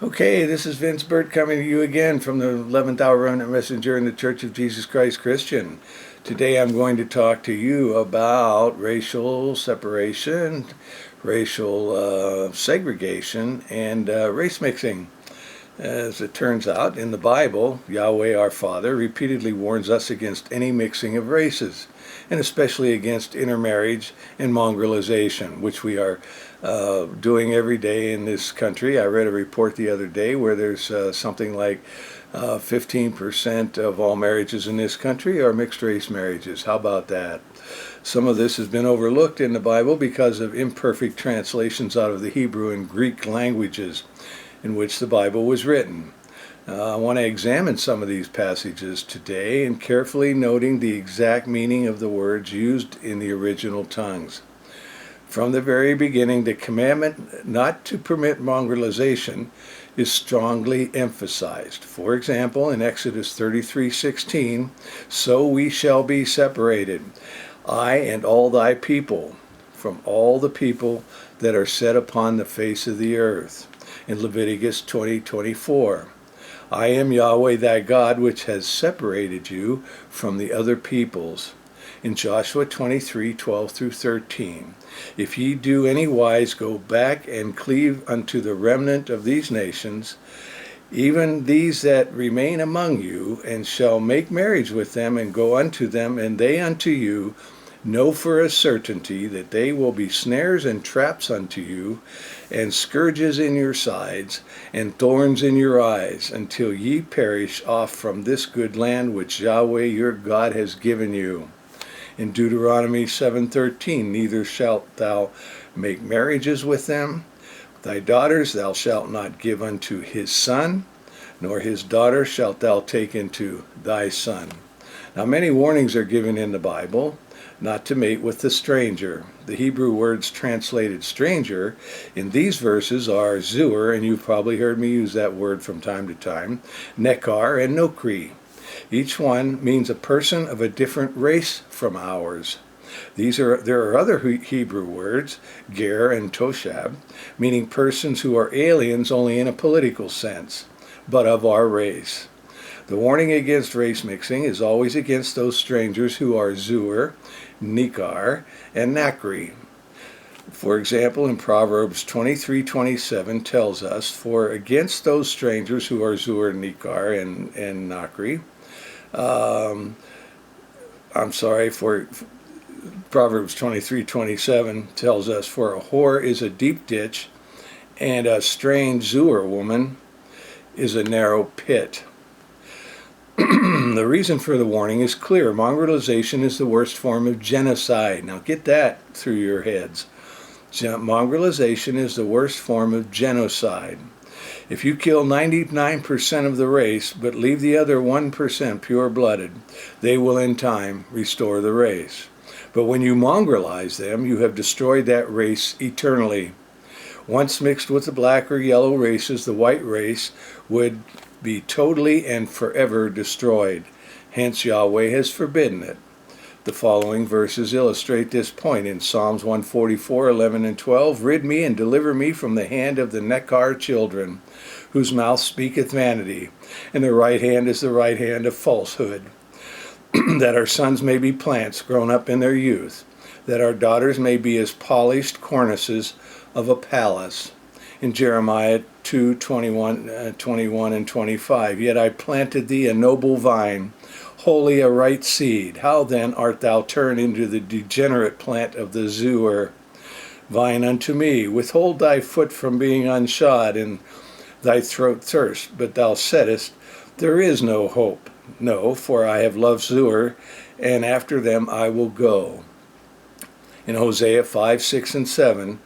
Okay, this is Vince Burt coming to you again from the 11th Hour Remnant Messenger in the Church of Jesus Christ Christian. Today I'm going to talk to you about racial separation, racial segregation, and race mixing. As it turns out, in the Bible, Yahweh our Father repeatedly warns us against any mixing of races, and especially against intermarriage and mongrelization, which we are doing every day in this country. I read a report the other day where there's something like 15% of all marriages in this country are mixed race marriages. How about that? Some of this has been overlooked in the Bible because of imperfect translations out of the Hebrew and Greek languages in which the Bible was written. I want to examine some of these passages today and carefully noting the exact meaning of the words used in the original tongues. From the very beginning, the commandment not to permit mongrelization is strongly emphasized. For example, in Exodus 33:16, "So we shall be separated, I and all thy people, from all the people that are set upon the face of the earth." In Leviticus 20:24, "I am Yahweh thy God, which has separated you from the other peoples." In Joshua 23:12 through 13, "If ye do any wise go back and cleave unto the remnant of these nations, even these that remain among you, and shall make marriage with them, and go unto them, and they unto you, know for a certainty that they will be snares and traps unto you, and scourges in your sides, and thorns in your eyes, until ye perish off from this good land which Yahweh your God has given you." In Deuteronomy 7:13, "Neither shalt thou make marriages with them. Thy daughters thou shalt not give unto his son, nor his daughter shalt thou take into thy son." Now many warnings are given in the Bible not to mate with the stranger. The Hebrew words translated stranger in these verses are zur, and you've probably heard me use that word from time to time, nekar, and nokri. Each one means a person of a different race from ours. There are other Hebrew words, ger and toshab, meaning persons who are aliens only in a political sense, but of our race. The warning against race mixing is always against those strangers who are zur, nikar, and nakri. For example, in Proverbs 23:27 tells us, "For against those strangers who are zur, nikar, and nakri," for Proverbs 23:27 tells us, "For a whore is a deep ditch, and a strange zur woman is a narrow pit." The reason for the warning is clear. Mongrelization is the worst form of genocide. Now get that through your heads. Mongrelization is the worst form of genocide. If you kill 99% of the race, but leave the other 1% pure-blooded, they will in time restore the race. But when you mongrelize them, you have destroyed that race eternally. Once mixed with the black or yellow races, the white race would be totally and forever destroyed. Hence Yahweh has forbidden it. The following verses illustrate this point. In Psalms 144:11 and 12, "Rid me and deliver me from the hand of the Nekar children, whose mouth speaketh vanity, and their right hand is the right hand of falsehood, that our sons may be plants grown up in their youth, that our daughters may be as polished cornices of a palace." In Jeremiah 2:21 and 25, "Yet I planted thee a noble vine, wholly a right seed. How then art thou turned into the degenerate plant of the zur? Vine unto me, withhold thy foot from being unshod, and thy throat thirst. But thou saidest, there is no hope. No, for I have loved zur, and after them I will go." In Hosea 5:6 and 7,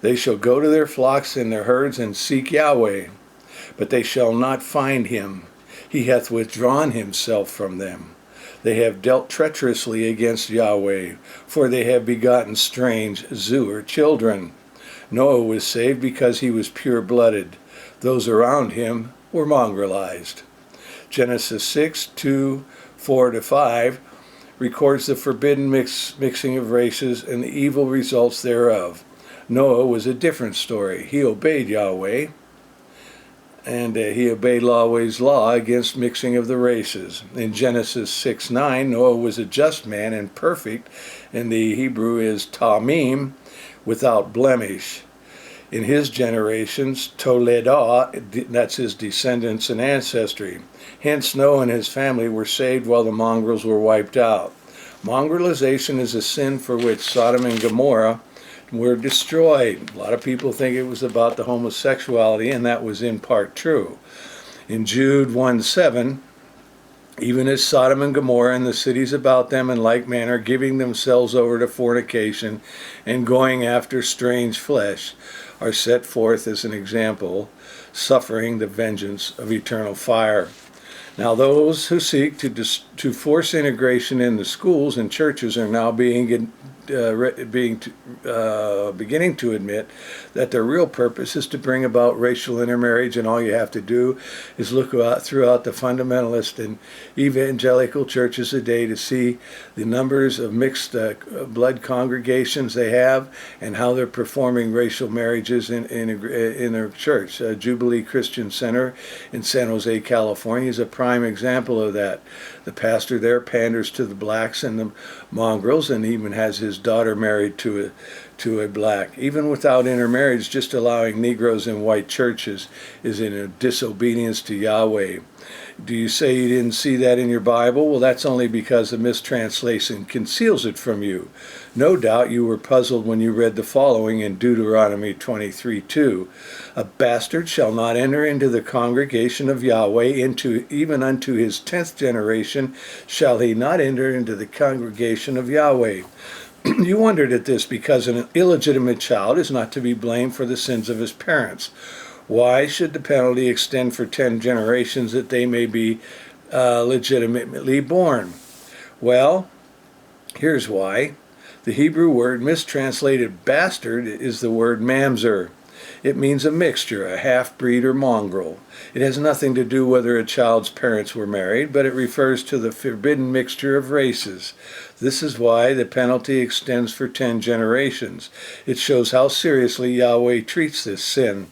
"They shall go to their flocks and their herds and seek Yahweh, but they shall not find him. He hath withdrawn himself from them. They have dealt treacherously against Yahweh, for they have begotten strange zur children." Noah was saved because he was pure-blooded. Those around him were mongrelized. Genesis 6:2-4-5 records the forbidden mixing of races and the evil results thereof. Noah was a different story. He obeyed Yahweh and he obeyed Yahweh's law against mixing of the races. In Genesis 6:9, Noah was a just man and perfect, and the Hebrew is tamim, without blemish. In his generations, Toledah, that's his descendants and ancestry. Hence, Noah and his family were saved while the mongrels were wiped out. Mongrelization is a sin for which Sodom and Gomorrah were destroyed. A lot of people think it was about the homosexuality, and that was in part true. In Jude 1:7, even as Sodom and Gomorrah and the cities about them in like manner, giving themselves over to fornication and going after strange flesh, are set forth as an example, suffering the vengeance of eternal fire. Now, those who seek to force integration in the schools and churches are now beginning to admit that their real purpose is to bring about racial intermarriage, and all you have to do is look throughout the fundamentalist and evangelical churches today to see the numbers of mixed blood congregations they have and how they're performing racial marriages in their church. Jubilee Christian Center in San Jose, California is a prime example of that. The pastor there panders to the blacks and the mongrels, and even has his daughter married to a black. Even without intermarriage, just allowing Negroes in white churches is in a disobedience to Yahweh. Do you say you didn't see that in your Bible? Well, that's only because the mistranslation conceals it from you. No doubt you were puzzled when you read the following in Deuteronomy 23:2. A bastard shall not enter into the congregation of Yahweh, even unto his 10th generation shall he not enter into the congregation of Yahweh. You wondered at this because an illegitimate child is not to be blamed for the sins of his parents. Why should the penalty extend for 10 generations that they may be legitimately born? Well, here's why. The Hebrew word mistranslated bastard is the word mamzer. It means a mixture, a half-breed or mongrel. It has nothing to do whether a child's parents were married, but it refers to the forbidden mixture of races. This is why the penalty extends for 10 generations. It shows how seriously Yahweh treats this sin.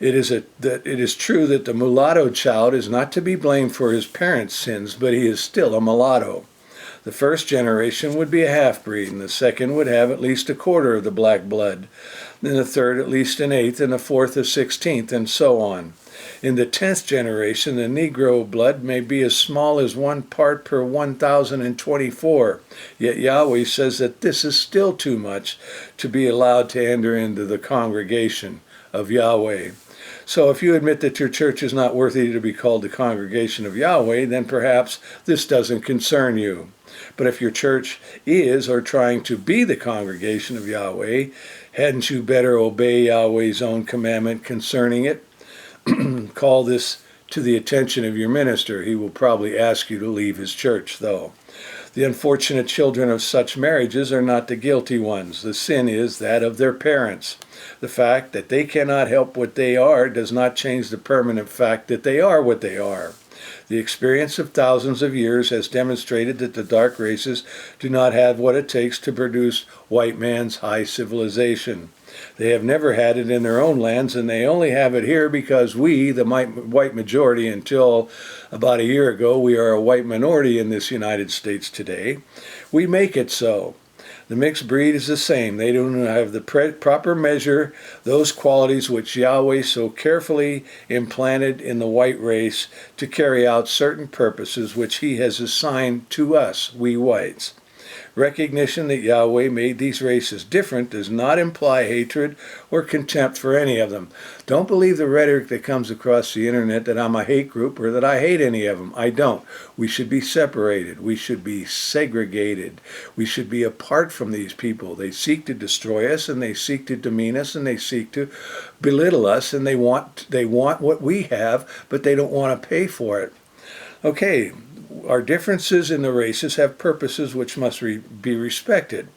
It is true that the mulatto child is not to be blamed for his parents' sins, but he is still a mulatto. The first generation would be a half-breed, and the second would have at least a quarter of the black blood, then the third at least an eighth, and the fourth a 16th, and so on. In the 10th generation, the Negro blood may be as small as 1 part per 1,024, yet Yahweh says that this is still too much to be allowed to enter into the congregation of Yahweh. So if you admit that your church is not worthy to be called the congregation of Yahweh, then perhaps this doesn't concern you. But if your church is or trying to be the congregation of Yahweh, hadn't you better obey Yahweh's own commandment concerning it? Call this to the attention of your minister. He will probably ask you to leave his church, though. The unfortunate children of such marriages are not the guilty ones. The sin is that of their parents. The fact that they cannot help what they are does not change the permanent fact that they are what they are. The experience of thousands of years has demonstrated that the dark races do not have what it takes to produce white man's high civilization. They have never had it in their own lands, and they only have it here because we, the white majority, until about a year ago, we are a white minority in this United States today. We make it so. The mixed breed is the same. They don't have the proper measure, those qualities which Yahweh so carefully implanted in the white race to carry out certain purposes which he has assigned to us, we whites. Recognition that Yahweh made these races different does not imply hatred or contempt for any of them. Don't believe the rhetoric that comes across the internet that I'm a hate group or that I hate any of them. I don't. We should be separated. We should be segregated. We should be apart from these people. They seek to destroy us, and they seek to demean us, and they seek to belittle us, and they want what we have, but they don't want to pay for it. Okay. Our differences in the races have purposes which must be respected.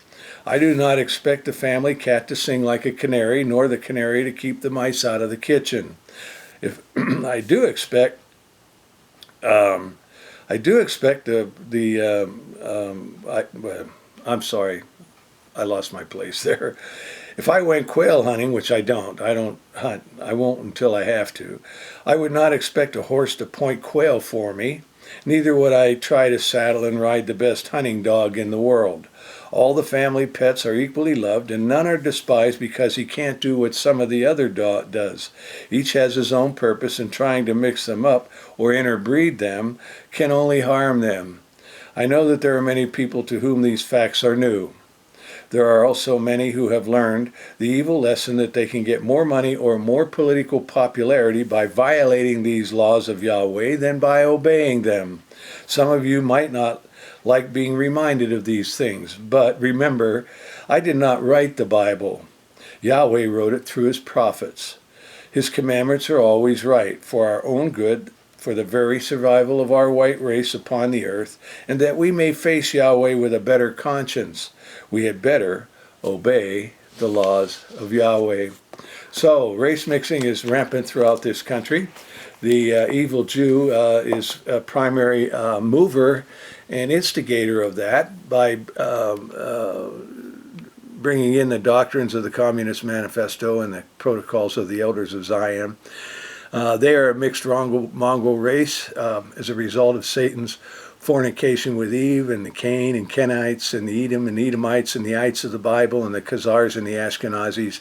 I do not expect the family cat to sing like a canary, nor the canary to keep the mice out of the kitchen. If I do expect I'm sorry, I lost my place there. If I went quail hunting, which I don't hunt, I won't until I have to, I would not expect a horse to point quail for me. Neither would I try to saddle and ride the best hunting dog in the world. All the family pets are equally loved, and none are despised because he can't do what some of the other dog does. Each has his own purpose, and trying to mix them up or interbreed them can only harm them. I know that there are many people to whom these facts are new. There are also many who have learned the evil lesson that they can get more money or more political popularity by violating these laws of Yahweh than by obeying them. Some of you might not like being reminded of these things, but remember, I did not write the Bible. Yahweh wrote it through his prophets. His commandments are always right, for our own good, for the very survival of our white race upon the earth, and that we may face Yahweh with a better conscience. We had better obey the laws of Yahweh. So, race mixing is rampant throughout this country. The evil Jew is a primary mover and instigator of that by bringing in the doctrines of the Communist Manifesto and the protocols of the Elders of Zion. They are a mixed mongrel race as a result of Satan's fornication with Eve and the Cain and Kenites and the Edom and Edomites and the ites of the Bible and the Khazars and the Ashkenazis.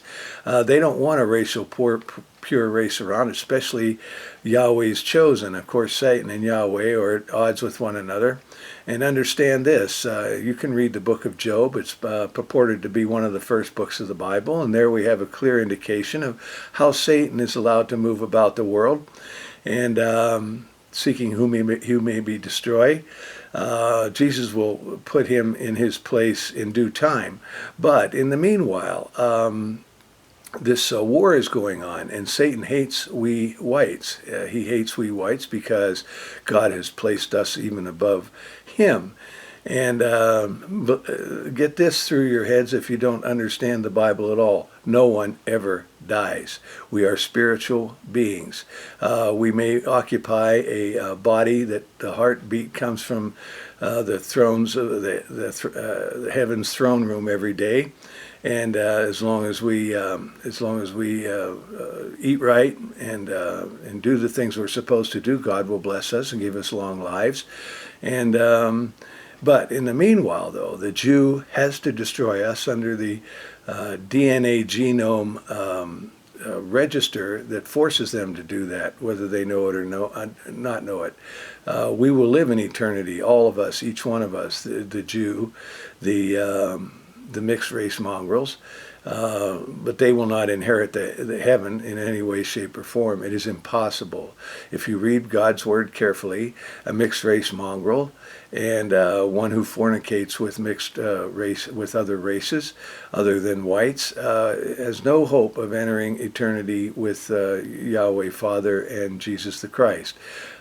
They don't want a racial pure race around, especially Yahweh's chosen. Of course, Satan and Yahweh are at odds with one another. And understand this, you can read the book of Job. It's purported to be one of the first books of the Bible, and there we have a clear indication of how Satan is allowed to move about the world and seeking whom he may be destroyed. Jesus will put him in his place in due time. But in the meanwhile, this war is going on, and Satan hates we whites. He hates we whites because God has placed us even above him. And get this through your heads if you don't understand the Bible at all. No one ever dies. We are spiritual beings. We may occupy a body that the heartbeat comes from the thrones of the heaven's throne room every day. And as long as we eat right and do the things we're supposed to do, God will bless us and give us long lives. And but in the meanwhile, though, the Jew has to destroy us under the DNA genome register that forces them to do that, whether they know it or not know it. We will live in eternity, all of us, each one of us, the Jew, the mixed race mongrels, but they will not inherit the heaven in any way, shape, or form. It is impossible. If you read God's word carefully, a mixed race mongrel and one who fornicates with mixed race with other races other than whites has no hope of entering eternity with Yahweh Father and Jesus the Christ.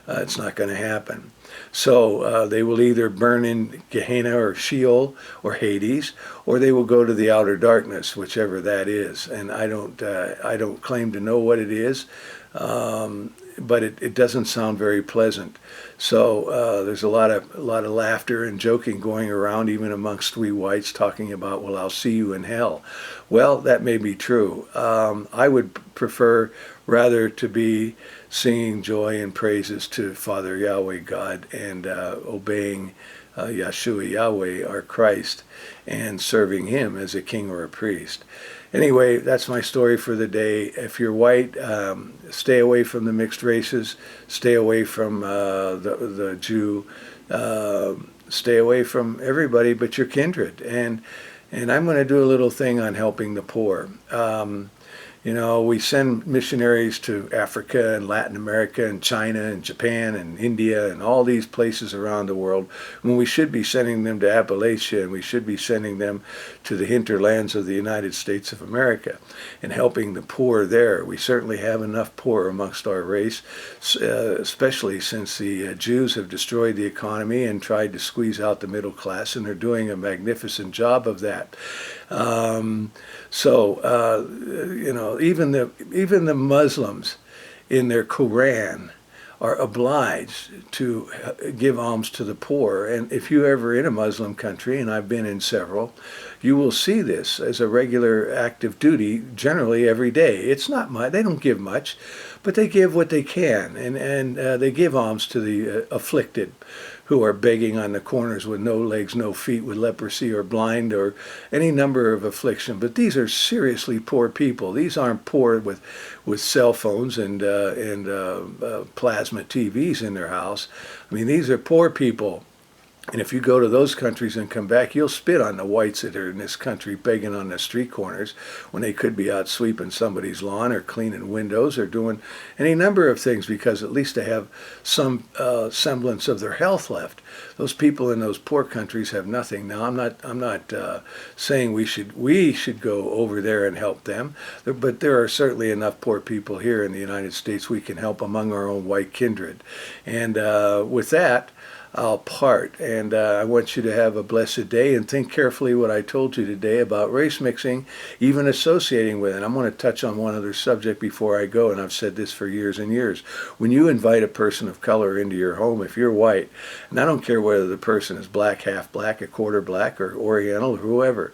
It's not going to happen. So they will either burn in Gehenna or Sheol or Hades, or they will go to the outer darkness, whichever that is. And I don't claim to know what it is, but it doesn't sound very pleasant. So there's a lot of laughter and joking going around, even amongst we whites, talking about, well, I'll see you in hell. Well, that may be true. I would prefer rather to be singing joy and praises to Father Yahweh God and obeying Yahshua Yahweh, our Christ, and serving him as a king or a priest. Anyway, that's my story for the day. If you're white, stay away from the mixed races, stay away from the Jew, stay away from everybody but your kindred. And I'm going to do a little thing on helping the poor. You know, we send missionaries to Africa and Latin America and China and Japan and India and all these places around the world when we should be sending them to Appalachia and we should be sending them to the hinterlands of the United States of America and helping the poor there. We certainly have enough poor amongst our race, especially since the Jews have destroyed the economy and tried to squeeze out the middle class, and they're doing a magnificent job of that. You know, even the Muslims in their Quran are obliged to give alms to the poor. And if you're ever in a Muslim country, and I've been in several, you will see this as a regular active duty generally every day. It's not much. They don't give much, but they give what they can, and they give alms to the afflicted who are begging on the corners with no legs, no feet, with leprosy or blind or any number of affliction. But these are seriously poor people. These aren't poor with cell phones and plasma TVs in their house. I mean, these are poor people. And if you go to those countries and come back, you'll spit on the whites that are in this country begging on the street corners when they could be out sweeping somebody's lawn or cleaning windows or doing any number of things, because at least they have some semblance of their health left. Those people in those poor countries have nothing. Now, I'm not saying we should go over there and help them, but there are certainly enough poor people here in the United States we can help among our own white kindred. And with that, I'll part, and I want you to have a blessed day, and think carefully what I told you today about race mixing, even associating with it. I'm going to touch on one other subject before I go, and I've said this for years and years. When you invite a person of color into your home, if you're white, and I don't care whether the person is black, half black, a quarter black, or Oriental, or whoever,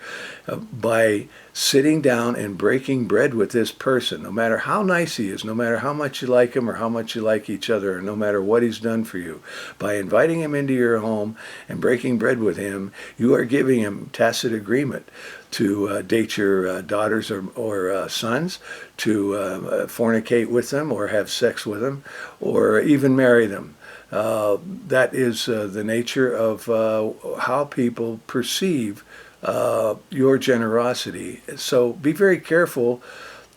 by sitting down and breaking bread with this person, no matter how nice he is, no matter how much you like him or how much you like each other, or no matter what he's done for you, by inviting him into your home and breaking bread with him, you are giving him tacit agreement to date your daughters or sons, to fornicate with them or have sex with them, or even marry them. That is the nature of how people perceive your generosity. So be very careful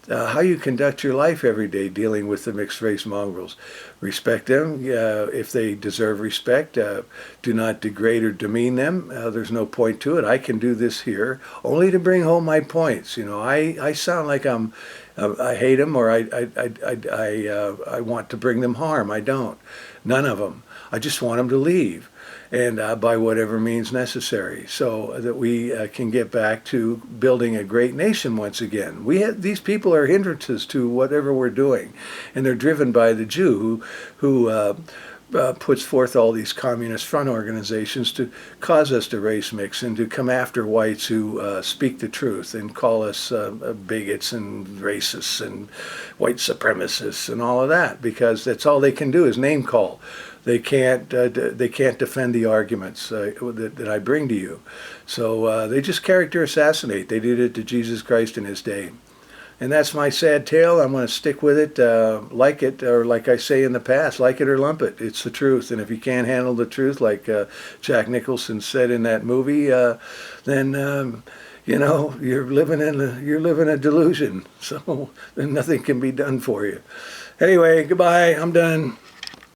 how you conduct your life every day dealing with the mixed race mongrels. Respect them if they deserve respect. Do not degrade or demean them. There's no point to it. I can do this here only to bring home my points. You know, I sound like I hate them, or I want to bring them harm. I don't. None of them. I just want them to leave, and by whatever means necessary, so that we can get back to building a great nation once again. These people are hindrances to whatever we're doing, and they're driven by the Jew who puts forth all these communist front organizations to cause us to race mix and to come after whites who speak the truth and call us bigots and racists and white supremacists and all of that, because that's all they can do is name call. They can't defend the arguments that I bring to you. So they just character assassinate. They did it to Jesus Christ in his day. And that's my sad tale. I'm going to stick with it, like it, or like I say in the past, like it or lump it. It's the truth. And if you can't handle the truth, like Jack Nicholson said in that movie, then you know, you're living a delusion. So then nothing can be done for you. Anyway, goodbye. I'm done.